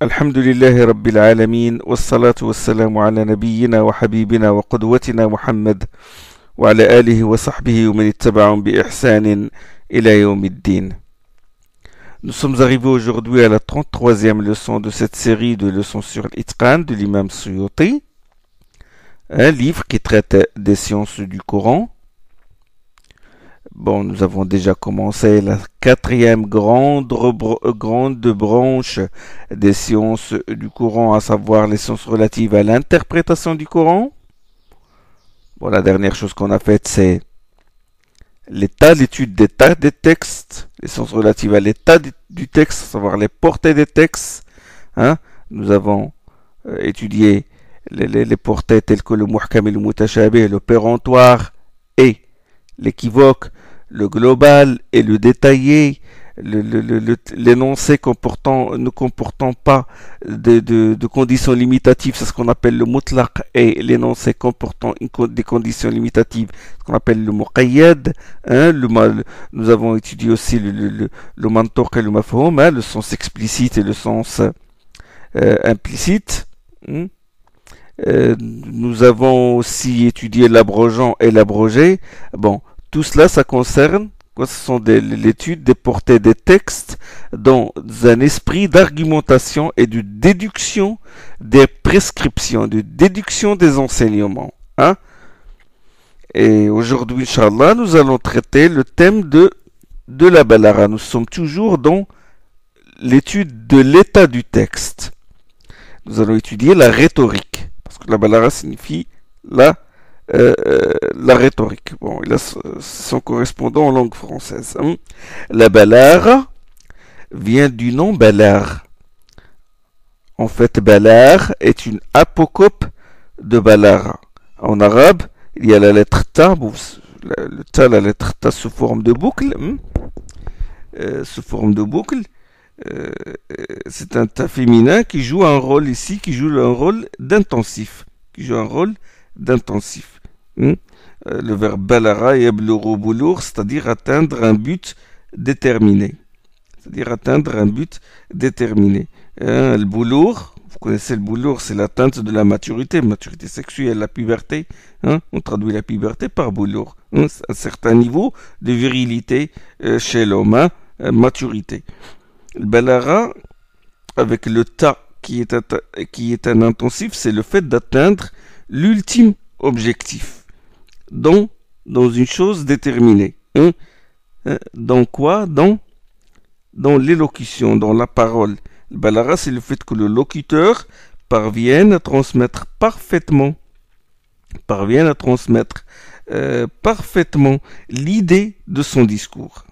الحمد لله رب العالمين والصلاة والسلام على نبينا وحبيبنا وقدوتنا محمد وعلى آله وصحبه ومن اتبعهم بإحسان إلى يوم الدين. Nous sommes arrivés aujourd'hui à la 33e leçon de cette série de leçons sur l'Itqan de l'imam Suyuti, un livre qui traite des sciences du Coran. Bon, nous avons déjà commencé la quatrième grande branche des sciences du Coran, à savoir les sciences relatives à l'interprétation du Coran. Bon, la dernière chose qu'on a faite, c'est l'étude d'état des textes, les sciences relatives à l'état du texte, à savoir les portées des textes. Nous avons étudié les portées telles que le muhkam et le mutashabih, le péremptoire et l'équivoque, le global et le détaillé, l'énoncé ne comportant pas de conditions limitatives, c'est ce qu'on appelle le mutlaq, et l'énoncé comportant des conditions limitatives, ce qu'on appelle le muqayyad. Nous avons étudié aussi le mantuq et le mafhum, le sens explicite et le sens implicite. Nous avons aussi étudié l'abrogeant et l'abrogé. Bon, tout cela, ça concerne, ce sont l'étude des portées des textes dans un esprit d'argumentation et de déduction des prescriptions, de déduction des enseignements. Et aujourd'hui, Inch'Allah, nous allons traiter le thème de la balara. Nous sommes toujours dans l'étude de l'état du texte. Nous allons étudier la rhétorique, parce que la balara signifie la rhétorique. Bon, il a son correspondant en langue française. La balara vient du nom balar. En fait, balar est une apocope de balara. En arabe, il y a la lettre ta, la lettre ta sous forme de boucle. C'est un ta féminin qui joue un rôle ici, qui joue un rôle d'intensif. Le verbe balara yablughu bulugh, c'est-à-dire atteindre un but déterminé. Le bulugh, vous connaissez le bulugh, c'est l'atteinte de la maturité sexuelle, la puberté. On traduit la puberté par bulugh. Un certain niveau de virilité chez l'homme, maturité. Le balara, avec le ta qui est un intensif, c'est le fait d'atteindre l'ultime objectif dans une chose déterminée. Dans quoi? Dans l'élocution, dans la parole. Le balara, c'est le fait que le locuteur parvienne à transmettre parfaitement l'idée de son discours.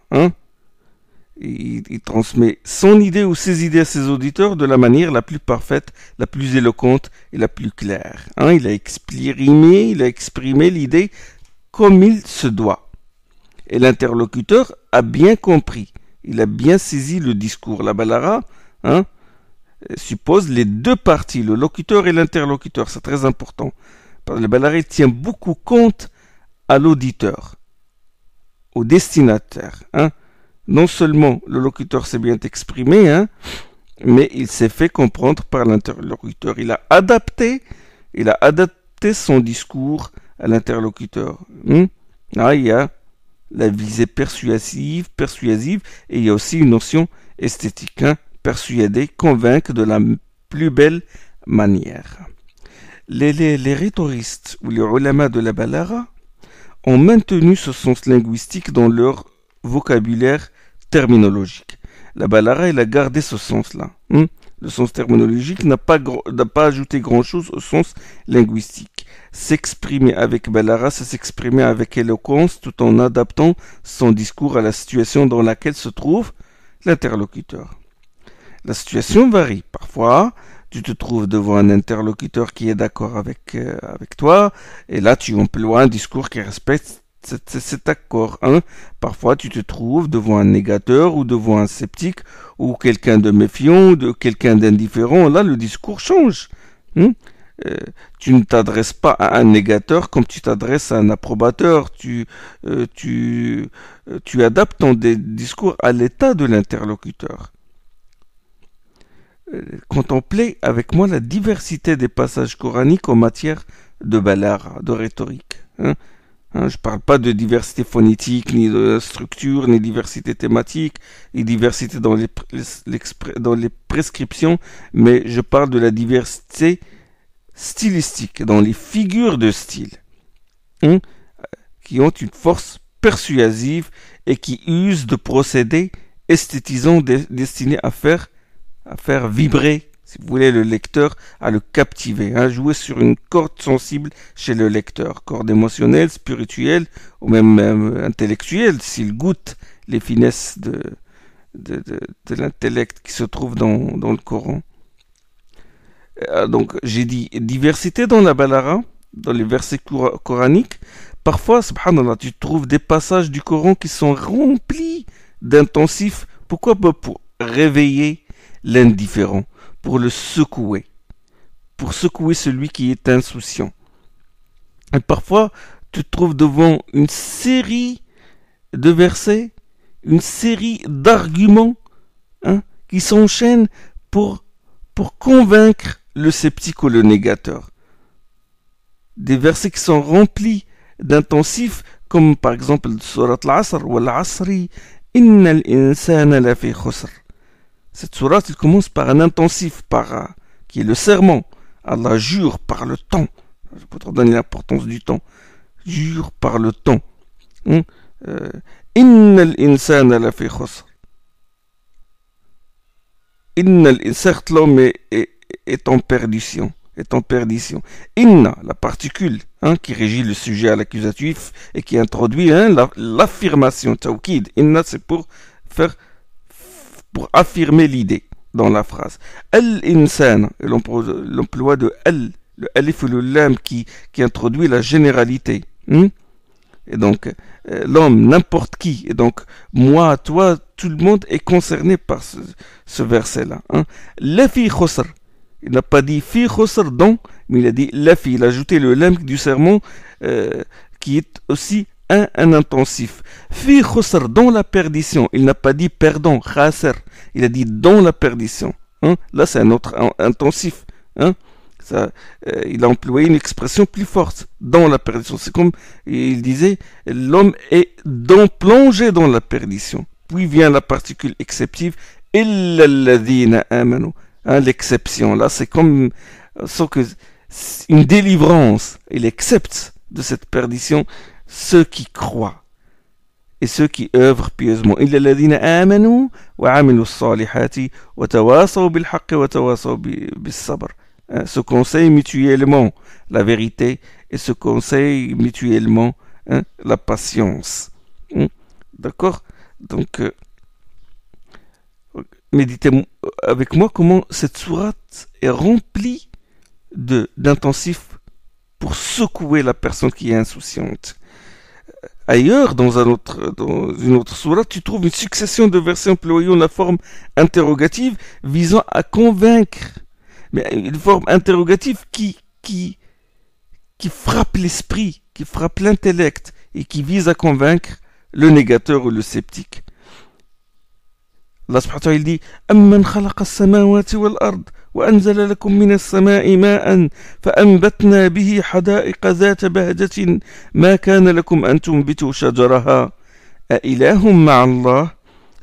Il transmet son idée ou ses idées à ses auditeurs de la manière la plus parfaite, la plus éloquente et la plus claire. Il a exprimé l'idée comme il se doit. Et l'interlocuteur a bien compris, il a bien saisi le discours. La balara suppose les deux parties, le locuteur et l'interlocuteur, c'est très important. Le balara tient beaucoup compte à l'auditeur, au destinataire. Non seulement le locuteur s'est bien exprimé, mais il s'est fait comprendre par l'interlocuteur. Il a adapté son discours à l'interlocuteur. Il y a la visée persuasive et il y a aussi une notion esthétique. Persuader, convaincre de la plus belle manière. Les rhétoristes ou les ulama de la balara ont maintenu ce sens linguistique dans leur vocabulaire terminologique. La balara, il a gardé ce sens-là. Le sens terminologique n'a pas ajouté grand-chose au sens linguistique. S'exprimer avec balara, c'est s'exprimer avec éloquence tout en adaptant son discours à la situation dans laquelle se trouve l'interlocuteur. La situation varie. Parfois, tu te trouves devant un interlocuteur qui est d'accord avec toi, et là, tu emploies un discours qui respecte cet accord. Parfois, tu te trouves devant un négateur ou devant un sceptique ou quelqu'un de méfiant ou quelqu'un d'indifférent. Là, le discours change. Tu ne t'adresses pas à un négateur comme tu t'adresses à un approbateur. Tu adaptes ton discours à l'état de l'interlocuteur. contempler avec moi la diversité des passages coraniques en matière de balara, de rhétorique. Je ne parle pas de diversité phonétique, ni de structure, ni diversité thématique, ni diversité dans les prescriptions, mais je parle de la diversité stylistique, dans les figures de style, qui ont une force persuasive et qui usent de procédés esthétisants destinés à faire vibrer, si vous voulez, le lecteur, à le captiver, jouer sur une corde sensible chez le lecteur, corde émotionnelle, spirituelle ou même intellectuelle, s'il goûte les finesses de l'intellect qui se trouve dans le Coran. Donc j'ai dit diversité dans la balara, dans les versets coraniques. Parfois, subhanallah, tu trouves des passages du Coran qui sont remplis d'intensifs. Pourquoi? Pour réveiller l'indifférent, pour le secouer, pour secouer celui qui est insouciant. Et parfois, tu te trouves devant une série de versets, une série d'arguments qui s'enchaînent pour convaincre le sceptique ou le négateur. Des versets qui sont remplis d'intensifs, comme par exemple Surat al-Asr, wa al-Asri, inna al-insana lafi khusr. Cette sourate, elle commence par un intensif, qui est le serment. Allah jure par le temps. Je peux te donner l'importance du temps. Jure par le temps. Inna al-insana lafi khusr. Certes, l'homme est en perdition. Inna, la particule qui régit le sujet à l'accusatif et qui introduit l'affirmation. Tawkid. Inna, c'est pour affirmer l'idée dans la phrase. Al-insan, l'emploi de al, le alif ou le lam qui introduit la généralité. Et donc, l'homme, n'importe qui, et donc, moi, toi, tout le monde est concerné par ce verset-là. La fi khusr. Il n'a pas dit fi khusr donc, mais il a dit la fi. Il a ajouté le lam du sermon qui est aussi un intensif. Fi khusr, dans la perdition. Il n'a pas dit perdant, khasr. Il a dit dans la perdition. Là, c'est un autre intensif. Il a employé une expression plus forte, dans la perdition. C'est comme il disait, l'homme est plongé dans la perdition. Puis vient la particule exceptive, illa alladhina amanu. L'exception, là, c'est comme une délivrance. Il accepte de cette perdition ceux qui croient et ceux qui œuvrent pieusement. Illa alladhina amanu wa amilu s-salihati wa tawasaw bil haqqi wa tawasaw bis sabr. Se conseillent mutuellement la vérité et se conseillent mutuellement la patience. D'accord? Donc, méditez avec moi comment cette sourate est remplie d'intensifs pour secouer la personne qui est insouciante. Ailleurs, dans une autre sourate, tu trouves une succession de versets employant la forme interrogative visant à convaincre. Mais une forme interrogative qui frappe l'esprit, qui frappe l'intellect et qui vise à convaincre le négateur ou le sceptique. Allah subhanahu wa ta'ala dit Amman khalaqa as-samawati wal ard wa anzala lakum min as-sama'i ma'an fa anbatna bihi hada'iqa dhata bahjatin ma kana lakum an tunbitu shajaraha a ilahum ma'a Allah.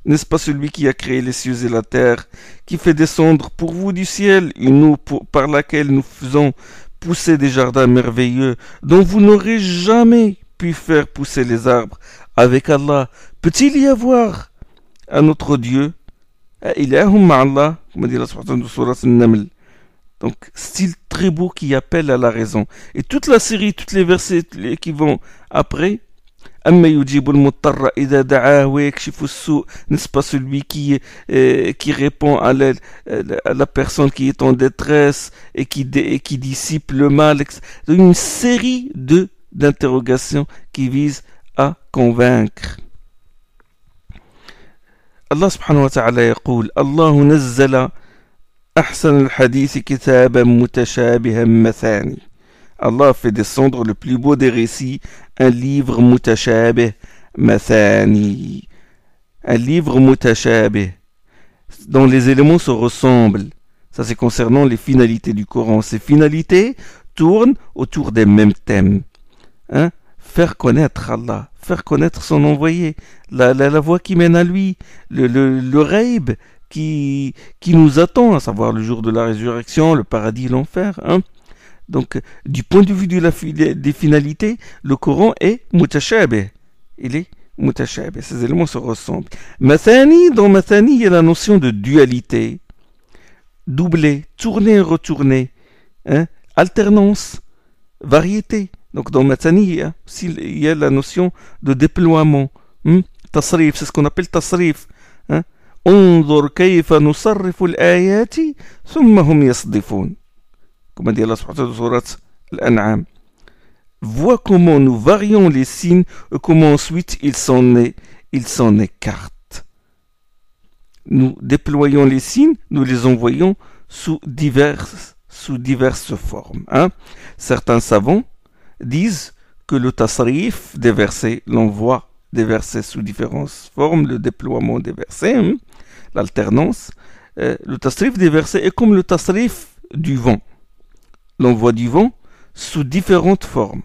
N'est-ce pas celui qui a créé les cieux et la terre, qui fait descendre pour vous du ciel une eau par laquelle nous faisons pousser des jardins merveilleux, dont vous n'aurez jamais pu faire pousser les arbres. Avec Allah, peut-il y avoir un autre Dieu? Ilahum ma'Allah, comme dit la sourate An-Naml. Donc, style très beau qui appelle à la raison. Et toute la série, tous les versets qui vont après, n'est-ce pas celui qui répond à la personne qui est en détresse et qui dissipe le mal. Une série d'interrogations qui visent à convaincre. Allah subhanahu wa ta'ala يقول الله نزل أحسن الحديث كتابا متشابها مثاني. Allah fait descendre le plus beau des récits, un livre mutashabih mathani. Un livre mutashabih, dont les éléments se ressemblent. Ça, c'est concernant les finalités du Coran. Ces finalités tournent autour des mêmes thèmes. Hein? Faire connaître Allah, faire connaître son envoyé, la voie qui mène à lui, le Ghaib qui nous attend, à savoir le jour de la résurrection, le paradis, l'enfer. Hein? Donc, du point de vue des finalités, le Coran est mutashabih. Il est mutashabih. Ces éléments se ressemblent. Mathani, dans Mathani, il y a la notion de dualité. Doubler, tourner et retourner, hein? Alternance, variété. Donc dans Mathani, il y a la notion de déploiement. Tasrif, c'est ce qu'on appelle tasrif. Unzur kayfa nusarrifu al-ayati thumma hum yasdifun. Comme dit Allah subhanahu wa ta'ala surat Al-An'am. Vois comment nous varions les signes et comment ensuite ils s'en écartent. Nous déployons les signes, nous les envoyons sous diverses formes. Hein. Certains savants disent que le tasrif des versets, l'envoi des versets sous différentes formes, le déploiement des versets, l'alternance, le tasrif des versets est comme le tasrif du vent. L'envoi du vent sous différentes formes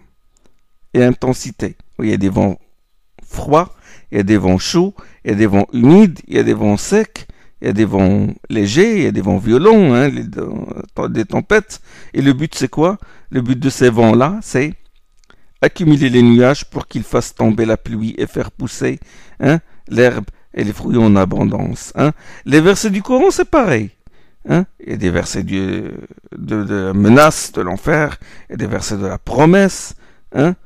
et intensités. Il y a des vents froids, il y a des vents chauds, il y a des vents humides, il y a des vents secs, il y a des vents légers, il y a des vents violents, hein, des tempêtes. Et le but, c'est quoi? Le but de ces vents-là, c'est accumuler les nuages pour qu'ils fassent tomber la pluie et faire pousser l'herbe et les fruits en abondance. Hein. Les versets du Coran, c'est pareil. Hein. Il y a des versets de menace de l'enfer, il y a des versets de la promesse, hein.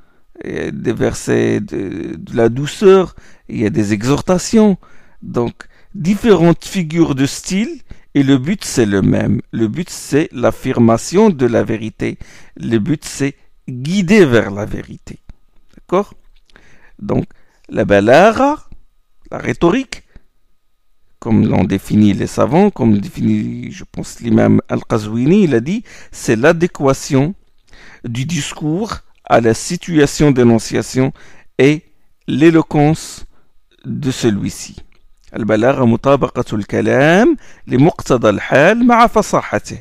Il y a des versets de la douceur, il y a des exhortations. Donc, différentes figures de style, et le but c'est le même. Le but c'est l'affirmation de la vérité. Le but c'est guider vers la vérité. D'accord? Donc, la balagha, la rhétorique, comme l'ont défini les savants, comme défini, je pense, l'imam Al-Qazwini, il a dit, c'est l'adéquation du discours à la situation d'énonciation et l'éloquence de celui-ci. البلاغة مطابقة الكلام لمقتضى الحال مع فصاحته.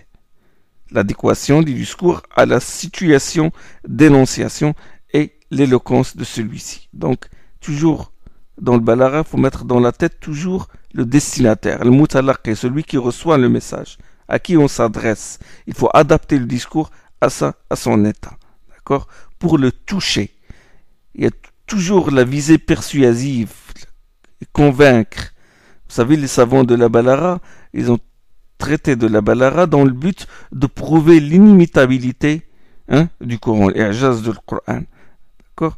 L'adéquation du discours à la situation d'énonciation et l'éloquence de celui-ci. Donc, toujours dans le balagha, il faut mettre dans la tête toujours le destinataire, le mutalaqi, celui qui reçoit le message, à qui on s'adresse. Il faut adapter le discours à son état. D'accord? Pour le toucher. Il y a toujours la visée persuasive, convaincre. Vous savez, les savants de la balagha, ils ont traité de la balagha dans le but de prouver l'inimitabilité du Coran, l'ijaz du Coran. D'accord?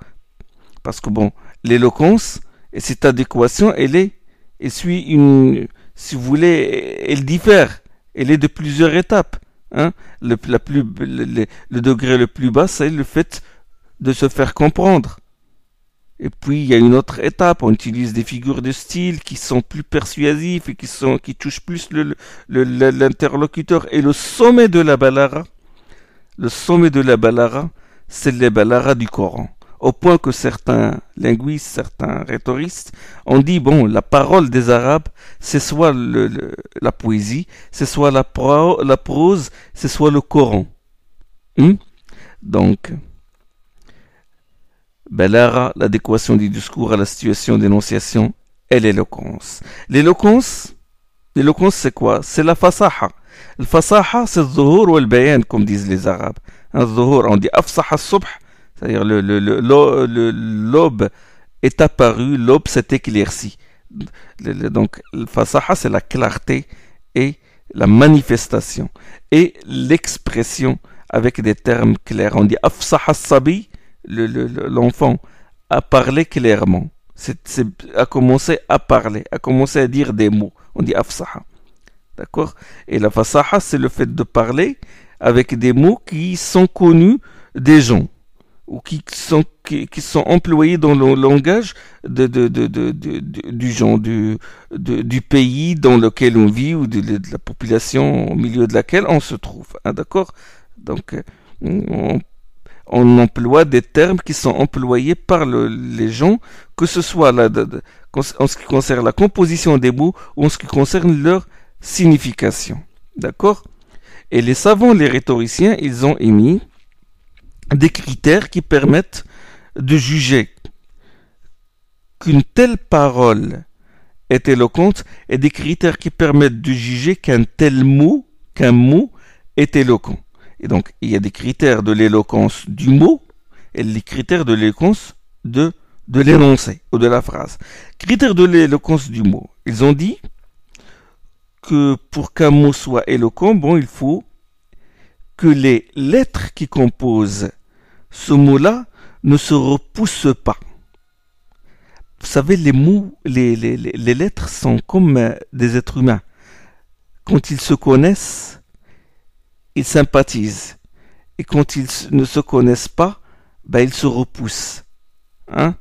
Parce que bon, l'éloquence et cette adéquation, elle suit une, si vous voulez, elle diffère. Elle est de plusieurs étapes. Hein? Le degré le plus bas, c'est le fait de se faire comprendre. Et puis, il y a une autre étape, on utilise des figures de style qui sont plus persuasives et qui touchent plus l'interlocuteur. Et le sommet de la balagha, c'est les balagha du Coran. Au point que certains linguistes, certains rhétoristes ont dit, bon, la parole des Arabes, c'est soit la poésie, c'est soit la prose, c'est soit le Coran. Donc, balagha, l'adéquation du discours à la situation d'énonciation et l'éloquence. L'éloquence, c'est quoi? C'est la fasaha. Le fasaha, c'est le zuhur ou le bayan, comme disent les Arabes. Le zuhur, on dit afsah al-subh, c'est-à-dire l'aube est apparu, l'aube s'est éclaircie. Donc, le fasaha, c'est la clarté et la manifestation et l'expression avec des termes clairs. On dit afsah al-sabi, l'enfant a parlé clairement, a commencé à parler, a commencé à dire des mots. On dit afsaha. D'accord? Et la fasaha, c'est le fait de parler avec des mots qui sont connus des gens ou qui sont employés dans le langage du genre, du pays dans lequel on vit ou de la population au milieu de laquelle on se trouve. Hein, d'accord? Donc, on emploie des termes qui sont employés par les gens, que ce soit en ce qui concerne la composition des mots ou en ce qui concerne leur signification. D'accord? Et les savants, les rhétoriciens, ils ont émis des critères qui permettent de juger qu'une telle parole est éloquente et des critères qui permettent de juger qu'un mot est éloquent. Et donc, il y a des critères de l'éloquence du mot et les critères de l'éloquence de l'énoncé ou de la phrase. Critères de l'éloquence du mot. Ils ont dit que pour qu'un mot soit éloquent, bon, il faut que les lettres qui composent ce mot-là ne se repoussent pas. Vous savez, les mots, les lettres sont comme des êtres humains. Quand ils se connaissent, ils sympathisent. Et quand ils ne se connaissent pas, ben, ils se repoussent. Hein?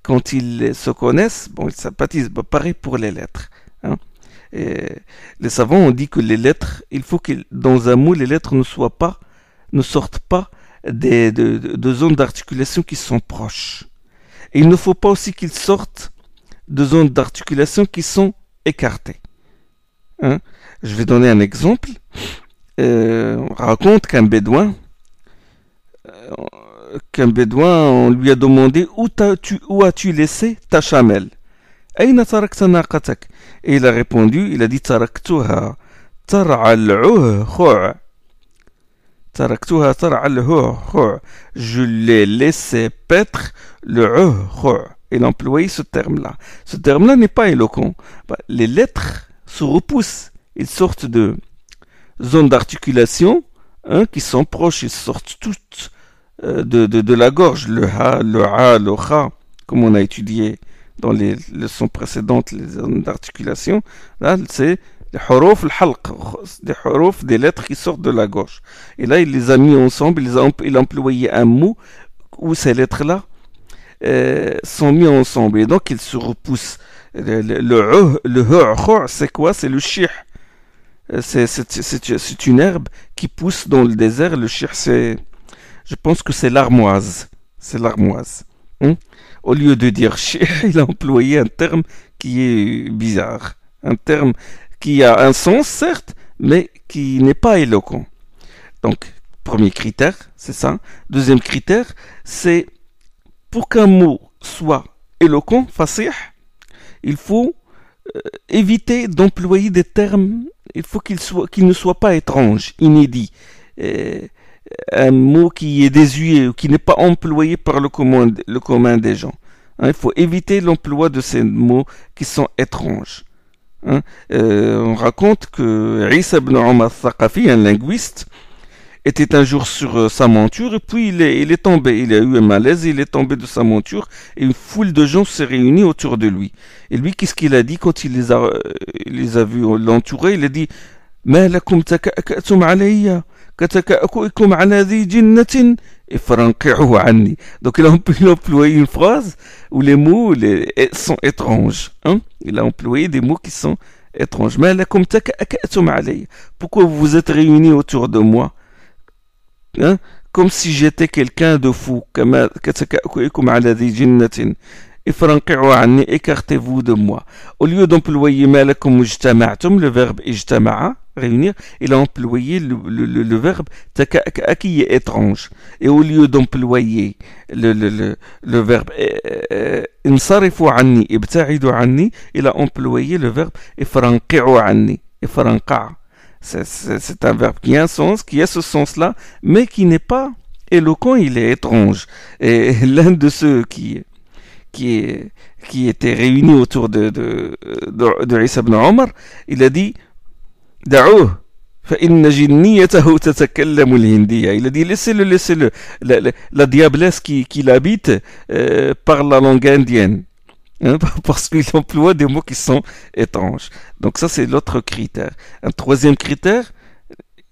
Quand ils se connaissent, bon, ils sympathisent. Ben, pareil pour les lettres. Hein? Et les savants ont dit que les lettres, il faut que dans un mot, les lettres ne sortent pas de zones d'articulation qui sont proches. Et il ne faut pas aussi qu'ils sortent de zones d'articulation qui sont écartées. Hein? Je vais donner un exemple. On raconte qu'un bédouin, on lui a demandé où as-tu laissé ta chamelle? أين تركت ناقتك? Et il a répondu, il a dit تركتها ترعى العهخع. تركتها ترعى العهخع. Je l'ai laissé paître le عهخع. Il a employé ce terme-là. Ce terme-là n'est pas éloquent. Les lettres se repoussent. Ils sortent de zones d'articulation qui sont proches. Ils sortent toutes de la gorge. Le ha, le a, le kha, comme on a étudié dans les leçons précédentes, les zones d'articulation. Là, c'est les huruf, des huruf, des lettres qui sortent de la gorge. Et là, il les a mis ensemble. Il a employé un mot où ces lettres-là sont mis ensemble. Et donc, ils se repoussent. Le c'est quoi? C'est le shih. C'est une herbe qui pousse dans le désert. Le shih, je pense que c'est l'armoise. C'est l'armoise. Au lieu de dire shih, il a employé un terme qui est bizarre. Un terme qui a un sens, certes, mais qui n'est pas éloquent. Donc, premier critère, c'est ça. Deuxième critère, c'est pour qu'un mot soit éloquent, fasih, il faut éviter d'employer des termes, il faut qu'il ne soit pas étrange, inédit. Un mot qui est désuet ou qui n'est pas employé par le commun des gens. Il faut éviter l'emploi de ces mots qui sont étranges. On raconte que Isa ibn Umar al-Thaqafi, un linguiste, était un jour sur sa monture et puis il est tombé. Il a eu un malaise, il est tombé de sa monture et une foule de gens s'est réunie autour de lui. Et lui, qu'est-ce qu'il a dit quand il les a vus l'entourer? Il a dit « Ma lakum taka'tum alayya kataka'aku'ikum ala dhi jinnatin ifranqi'u anni » Donc il a employé une phrase où les mots sont étranges. Il a employé des mots qui sont étranges. « Ma lakum taka'tum alayya » Pourquoi vous vous êtes réunis autour de moi? Comme si j'étais quelqu'un de fou. Écartez-vous de moi. Au lieu d'employer le verbe ijtama'a, réunir, il a employé le verbe taka'a qui est étrange. Et au lieu d'employer le verbe insarifu anni, ibta'idu anni, il a employé le verbe ifranqi'u anni, ifranqa'. C'est un verbe qui a un sens, qui a ce sens-là, mais qui n'est pas éloquent, il est étrange. Et l'un de ceux qui étaient réunis autour de Isa ibn Omar, il a dit « Da'ouh, fa'inna jinniyatahu tatakallamu al-hindiyya » Il a dit « Laissez-le, la diablesse qui l'habite parle la langue indienne. » Parce qu'il emploie des mots qui sont étranges. Donc ça, c'est l'autre critère. Un troisième critère,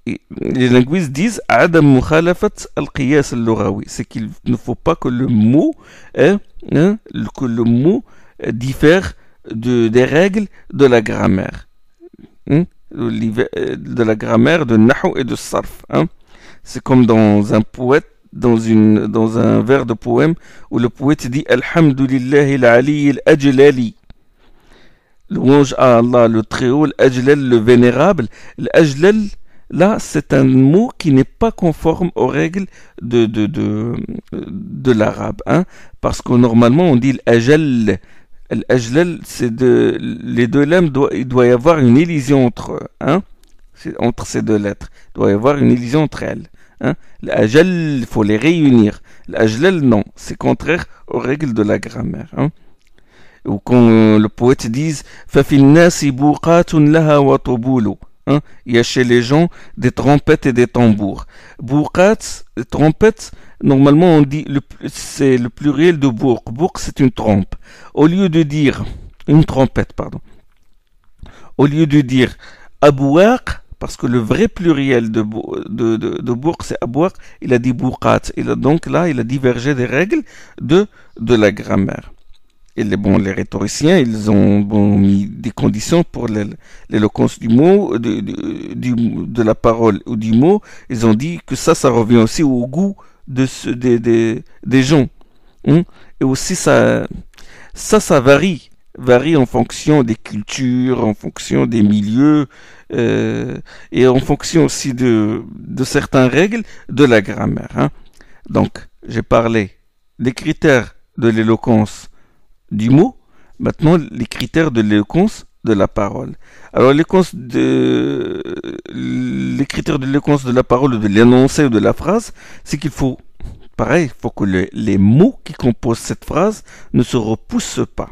les linguistes disent Adam mukhalafat al-qiyas al-lughawi. C'est qu'il ne faut pas que le mot diffère des règles de la grammaire. De la grammaire de Nahu et de Sarf. C'est comme dans un poète, dans un vers de poème où le poète dit Alhamdulillahi al-Ali al-Ajlali. Louange à Allah, le Très-Haut, l'Ajlal, le Vénérable. L'Ajlal, là, c'est un mot qui n'est pas conforme aux règles de l'arabe. Hein, parce que normalement, on dit l'ajal. L'ajlal, les deux lames, il doit y avoir une élision entre eux. Hein, entre ces deux lettres. Il doit y avoir une élision entre elles. Hein. L'ajal, il faut les réunir. L'ajlal, non. C'est contraire aux règles de la grammaire. Hein. Ou quand le poète dise فَفِي النَّاسِ بُوقَاتٌ لَهَا وَطُبُولُ. Hein, il y a chez les gens des trompettes et des tambours. Bourqat, trompette, normalement on dit, c'est le pluriel de bourq. Bourq c'est une trompe. Au lieu de dire, une trompette, pardon. Au lieu de dire abouaq, parce que le vrai pluriel de bourq c'est abouaq, il a dit bourqat. Donc là, il a divergé des règles de la grammaire. Et les rhétoriciens, ils ont mis des conditions pour l'éloquence du mot, de la parole ou du mot. Ils ont dit que ça revient aussi au goût des gens. Hein? Et aussi, ça varie en fonction des cultures, en fonction des milieux, et en fonction aussi de certaines règles de la grammaire. Hein? Donc, j'ai parlé des critères de l'éloquence du mot, maintenant les critères de l'éloquence de la parole. Alors les critères de l'éloquence de la parole, ou de l'énoncé ou de la phrase, c'est qu'il faut, pareil, il faut que les mots qui composent cette phrase ne se repoussent pas.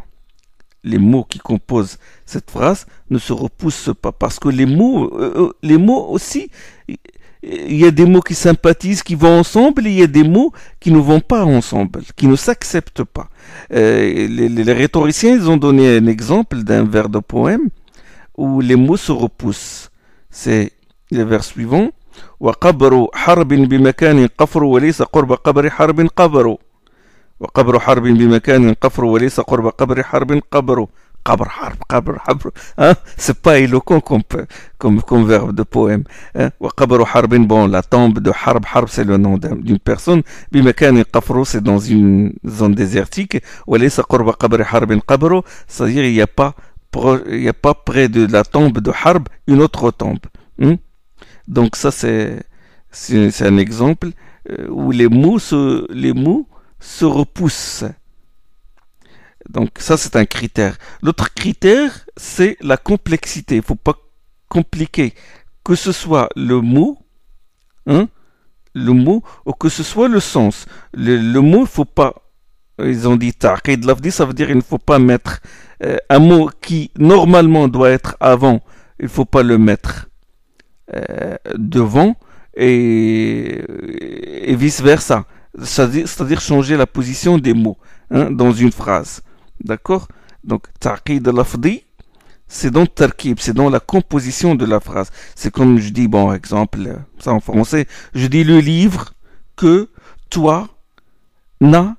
Les mots qui composent cette phrase ne se repoussent pas, parce que les mots aussi, il y a des mots qui sympathisent, qui vont ensemble, et il y a des mots qui ne vont pas ensemble, qui ne s'acceptent pas. Les rhétoriciens, ils ont donné un exemple d'un vers de poème où les mots se repoussent. C'est le vers suivant. وَقَبْرُ حَرْبٍ بِمَكَانٍ قَفْرُ وَلَيْسَ قُرْبَ قَبْرِ حَرْبٍ قَبْرُ وَقَبْرُ حَرْبٍ بِمَكَانٍ قَفْرُ وَلَيْسَ قُرْبَ قَبْرِ حَرْبٍ قَبْرُ. Hein? C'est pas éloquent comme verbe de poème. Hein? Bon, la tombe de Harb, Harb c'est le nom d'une personne. Bimakan Qafro, c'est dans une zone désertique. C'est-à-dire il n'y a pas près de la tombe de Harb une autre tombe. Hein? Donc ça c'est un exemple où les mots se repoussent. Donc ça c'est un critère. L'autre critère c'est la complexité. Il ne faut pas compliquer. Que ce soit le mot, hein, ou que ce soit le sens. Le mot, il ne faut pas, ils ont dit ta'qid lafdi, ça veut dire qu'il ne faut pas mettre un mot qui normalement doit être avant, il ne faut pas le mettre devant et vice versa. C'est-à-dire changer la position des mots, hein, dans une phrase. D'accord? Donc, ta'qid lafdi, c'est dans tarkib, c'est dans la composition de la phrase. C'est comme je dis, bon, exemple, ça en français, je dis le livre que toi n'a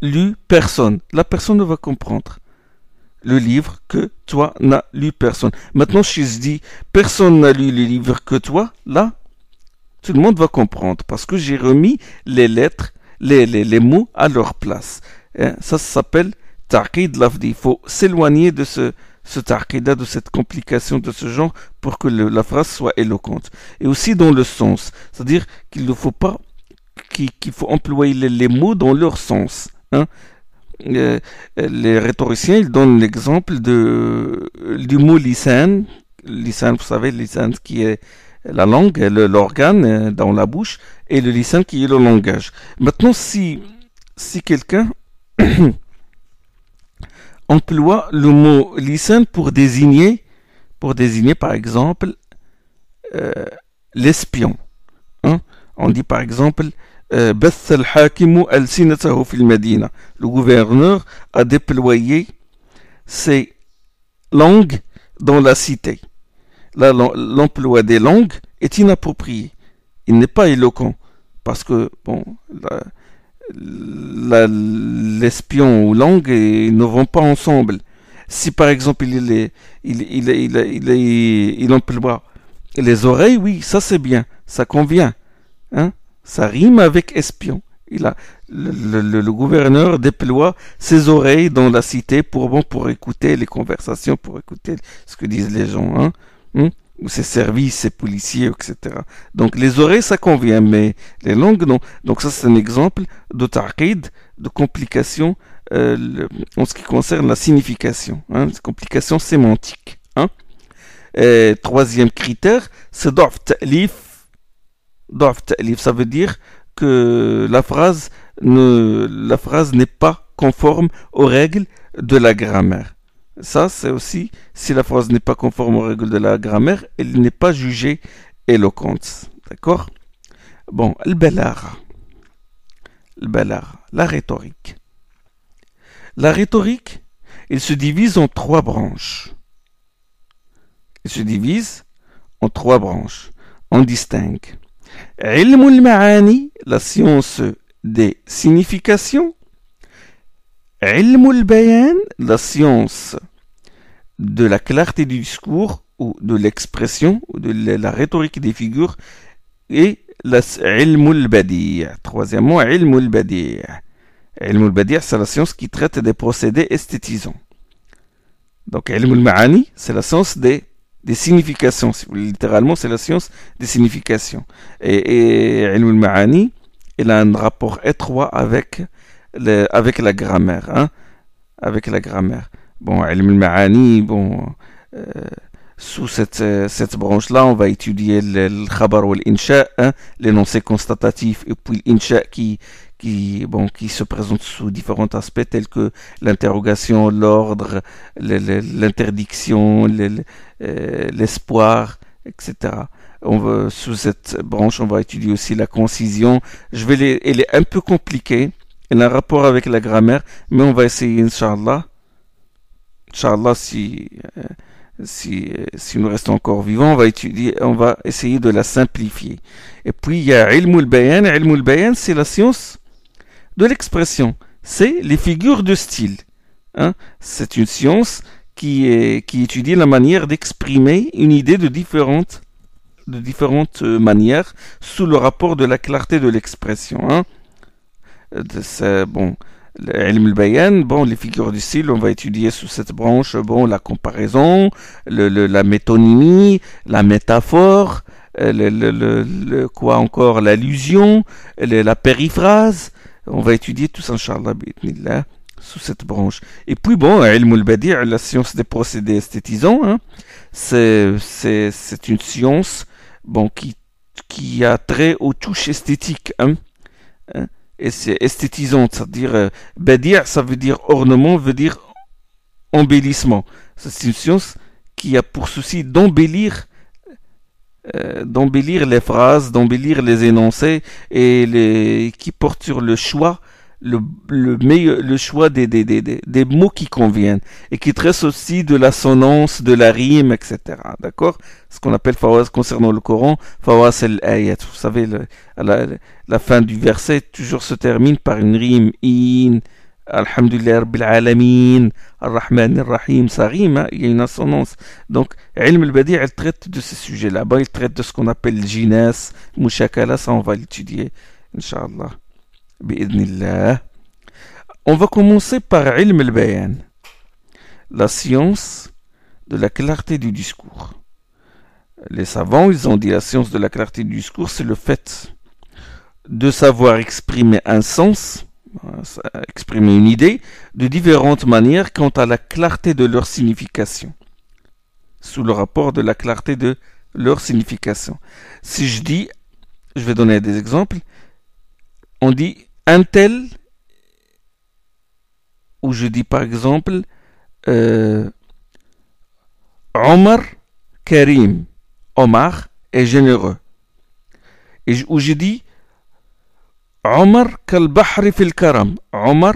lu personne. La personne ne va comprendre. Le livre que toi n'a lu personne. Maintenant, si je dis personne n'a lu le livre que toi, là, tout le monde va comprendre parce que j'ai remis les lettres, les mots à leur place. Hein, ça s'appelle ta'qid lafdi. Il faut s'éloigner de ce ta'qida, de cette complication de ce genre pour que la phrase soit éloquente. Et aussi dans le sens, c'est-à-dire qu'il ne faut pas qu'il faut employer les mots dans leur sens. Hein. Les rhétoriciens, ils donnent l'exemple du mot lisan. Lisan, vous savez, lisan qui est la langue, l'organe dans la bouche, et le lisan qui est le langage. Maintenant, si quelqu'un emploie le mot lisan pour désigner par exemple l'espion. Hein? On dit par exemple بث الحاكم ألسنته في المدينة. Le gouverneur a déployé ses langues dans la cité. Là, l'emploi des langues est inapproprié. Il n'est pas éloquent parce que bon, l'espion ou langue ne vont pas ensemble. Si par exemple il emploie les oreilles, oui, ça c'est bien, ça convient, hein, ça rime avec espion. Le gouverneur déploie ses oreilles dans la cité pour écouter les conversations, pour écouter ce que disent les gens. Hein. ou ses services, ses policiers, etc. Donc les oreilles, ça convient, mais les langues, non. Donc ça, c'est un exemple de ta'qid, de complication en ce qui concerne la signification, hein, complication sémantique. Hein. Et troisième critère, c'est da'f ta'lif. Da'f ta'lif, ça veut dire que la phrase n'est pas conforme aux règles de la grammaire. Ça, c'est aussi, si la phrase n'est pas conforme aux règles de la grammaire, elle n'est pas jugée éloquente. D'accord? Bon, al-balagha, la rhétorique. La rhétorique, elle se divise en trois branches. On distingue ilm al-ma'ani, la science des significations. Ilm al-bayan, la science de la clarté du discours ou de l'expression ou de la rhétorique des figures. Et ilm al-badi'. Troisièmement, ilm al-badi'. Ilm al-badi', c'est la science qui traite des procédés esthétisants. Donc, ilm al-ma'ani, c'est la science des significations. Littéralement, c'est la science des significations. Et ilm al-ma'ani, il a un rapport étroit avec la grammaire. Hein, avec la grammaire. Bon, ilm al-ma'ani, sous cette branche-là, on va étudier le khabar ou l'insha, hein, l'énoncé constatatif, et puis l'insha qui se présente sous différents aspects tels que l'interrogation, l'ordre, l'interdiction, l'espoir, etc. Sous cette branche, on va étudier aussi la concision. Elle est un peu compliquée, elle a un rapport avec la grammaire, mais on va essayer, Inch'Allah. Inch'Allah, si nous restons encore vivants, on va essayer de la simplifier. Et puis il y a ilm al-bayan. Ilm al-bayan, c'est la science de l'expression. C'est les figures de style. Hein? C'est une science qui étudie la manière d'exprimer une idée de différentes manières sous le rapport de la clarté de l'expression. Hein? Ilm al-bayan, les figures du style, on va étudier sous cette branche, la comparaison, la métonymie, la métaphore, quoi encore, l'allusion, la périphrase. On va étudier tout ça, Inch'Allah, bi'idhnillah, sous cette branche. Et puis, ilm al-badi', la science des procédés esthétisants, hein, c'est une science, qui a trait aux touches esthétiques, hein. Et c'est esthétisante, c'est-à-dire badi', ça veut dire ornement, veut dire embellissement. C'est une science qui a pour souci d'embellir les phrases, d'embellir les énoncés et qui porte sur le choix, le choix des mots qui conviennent et qui traite aussi de l'assonance, de la rime, etc. D'accord? Ce qu'on appelle fawaz concernant le Coran, fawaz al-ayat. Vous savez, la fin du verset toujours se termine par une rime. In, alhamdulillah rabbil alamin, ar-rahman ar-rahim, ça rime, hein, il y a une assonance. Donc, ilm al-badi' elle traite de ces sujets-là. Il traite de ce qu'on appelle jinas, mushakala, ça on va l'étudier, Inch'Allah. Bi'idhnillah. On va commencer par ilm al-bayan, la science de la clarté du discours. Les savants, ils ont dit la science de la clarté du discours, c'est le fait de savoir exprimer un sens, exprimer une idée, de différentes manières quant à la clarté de leur signification, sous le rapport de la clarté de leur signification. Si je vais donner des exemples, on dit un tel, ou je dis par exemple Omar Karim, Omar est généreux. Où je dis Omar kal-bahri fil karam, Omar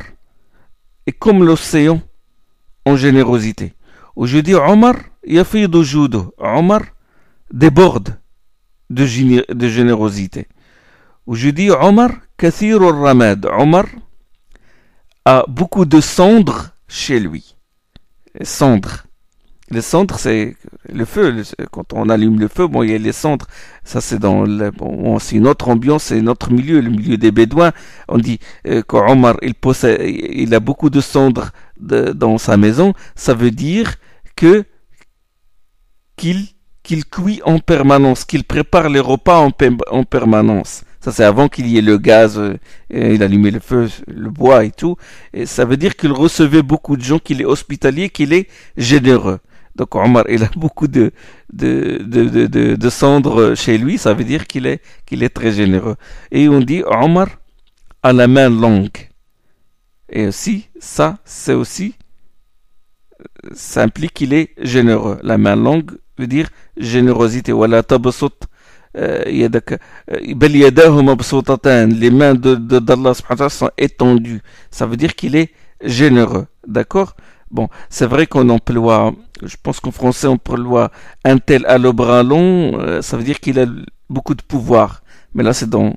est comme l'océan en générosité. Où je dis Omar yafidu judo, Omar déborde de générosité. Où je dis Omar kathir al-ramad, Omar a beaucoup de cendres chez lui. Les cendres, c'est le feu. Quand on allume le feu, il y a les cendres. Ça, c'est c'est une autre ambiance, c'est notre milieu, le milieu des Bédouins. On dit qu'Omar, il a beaucoup de cendres dans sa maison. Ça veut dire qu'il qu'il cuit en permanence, qu'il prépare les repas en permanence. Ça, c'est avant qu'il y ait le gaz, il allumait le feu, le bois et tout. Et ça veut dire qu'il recevait beaucoup de gens, qu'il est hospitalier, qu'il est généreux. Donc Omar, il a beaucoup de cendres chez lui, ça veut dire qu'il est très généreux. Et on dit Omar a la main longue. Et aussi, ça implique qu'il est généreux. La main longue veut dire générosité. Wala tabasut yadak bal yadahu mabsutatan. Les mains d'Allah subhanahu wa ta'ala sont étendues. Ça veut dire qu'il est généreux. D'accord? Bon, c'est vrai qu'on emploie, je pense qu'en français on emploie un tel a le bras long, ça veut dire qu'il a beaucoup de pouvoir. Mais là c'est en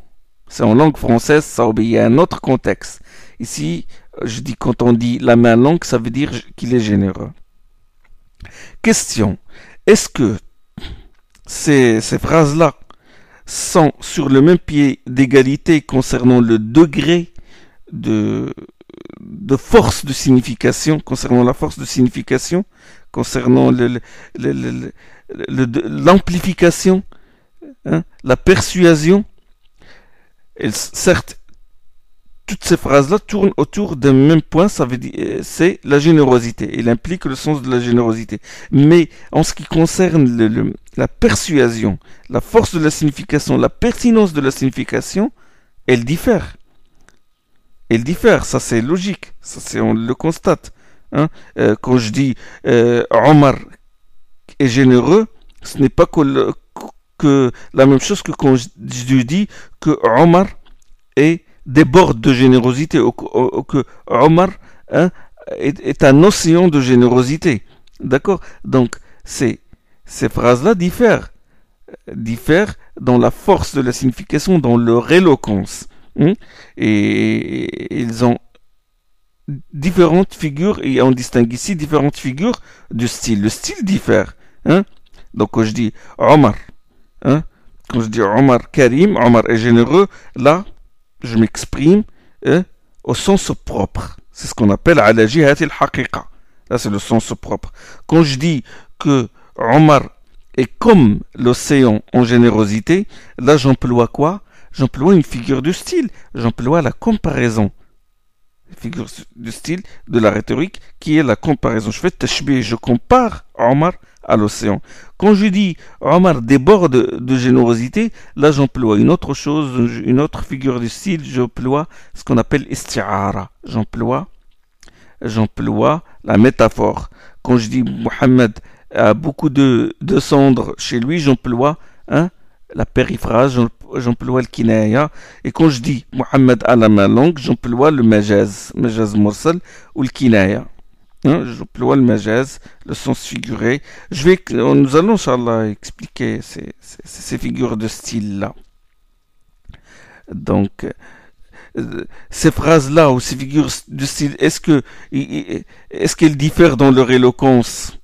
langue française, ça obéit à un autre contexte. Ici, je dis quand on dit la main longue, ça veut dire qu'il est généreux. Question. Est-ce que ces phrases-là sont sur le même pied d'égalité concernant le degré de force de signification, concernant la force de signification, concernant l'amplification, hein, la persuasion? Et certes, toutes ces phrases-là tournent autour d'un même point, ça veut dire, c'est la générosité. Il implique le sens de la générosité. Mais en ce qui concerne la persuasion, la force de la signification, la pertinence de la signification, elle diffère. Elle diffère, ça c'est logique, on le constate. Hein. Quand je dis Omar est généreux, ce n'est pas que la même chose que quand je dis que Omar déborde de générosité, ou que Omar, hein, est un océan de générosité. D'accord? Donc, ces phrases-là diffèrent dans la force de la signification, dans leur éloquence. Et ils ont différentes figures, et on distingue ici différentes figures de style. Le style diffère. Hein? Donc quand je dis Omar, hein? Quand je dis Omar Karim, Omar est généreux, là je m'exprime au sens propre. C'est ce qu'on appelle ala jihati al-haqiqa. Là c'est le sens propre. Quand je dis que Omar est comme l'océan en générosité, là j'emploie quoi? J'emploie une figure de style, j'emploie la comparaison. Figure de style de la rhétorique qui est la comparaison. Je fais tashbih, je compare Omar à l'océan. Quand je dis Omar déborde de générosité, là j'emploie une autre chose, une autre figure de style, j'emploie ce qu'on appelle isti'ara. J'emploie la métaphore. Quand je dis Mohammed a beaucoup de cendres chez lui, j'emploie la périphrase, j'emploie le kinaya. Et quand je dis Mohammed a la main longue, j'emploie le majaz mursal ou le kinaya. J'emploie le majaz, le sens figuré. Nous allons, Inch'Allah, expliquer ces figures de style-là. Donc, ces phrases-là ou ces figures de style, est-ce qu'elles diffèrent dans leur éloquence?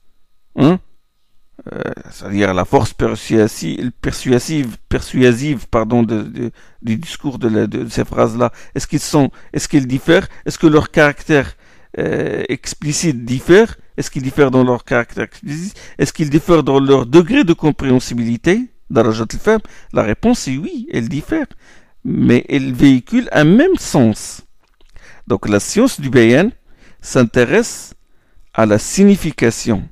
C'est-à-dire la force persuasive du discours de ces phrases-là. Est-ce qu'ils diffèrent? Est-ce que leur caractère explicite diffère? Est-ce qu'ils diffèrent dans leur caractère explicite? Est-ce qu'ils diffèrent dans leur degré de compréhensibilité? Darajat al-fahm? La réponse est oui, elles diffèrent. Mais elles véhiculent un même sens. Donc la science du bayan s'intéresse à la signification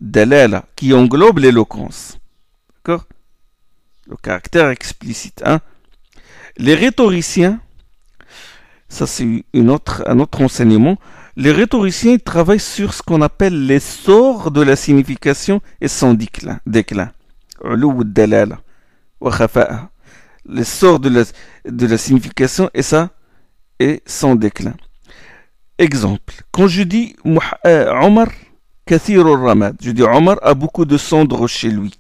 dalala qui englobe l'éloquence. D'accord? Le caractère explicite. Les rhétoriciens, ça c'est un autre enseignement, les rhétoriciens travaillent sur ce qu'on appelle l'essor de la signification et son déclin. Ulou dalala wa khafa'a. L'essor de la signification et son déclin. Exemple, quand je dis Omar Kathir al-Ramad, je dis Omar a beaucoup de cendres chez lui.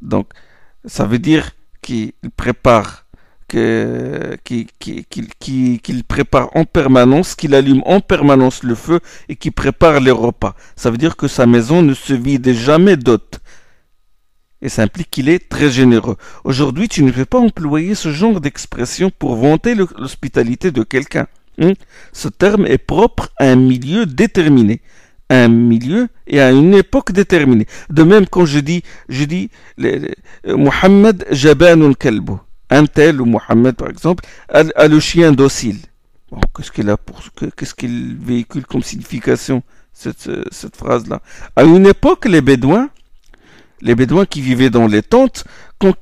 Donc, ça veut dire qu'il prépare en permanence, qu'il allume en permanence le feu et qu'il prépare les repas. Ça veut dire que sa maison ne se vide jamais d'hôtes. Et ça implique qu'il est très généreux. Aujourd'hui, tu ne peux pas employer ce genre d'expression pour vanter l'hospitalité de quelqu'un. Ce terme est propre à un milieu déterminé. un milieu et à une époque déterminée. De même, quand je dis Mohammed Jabanun Kalbo, un tel ou Mohammed par exemple, a le chien docile. Bon, qu'est-ce qu'il véhicule comme signification, cette phrase-là? À une époque, les Bédouins qui vivaient dans les tentes, quand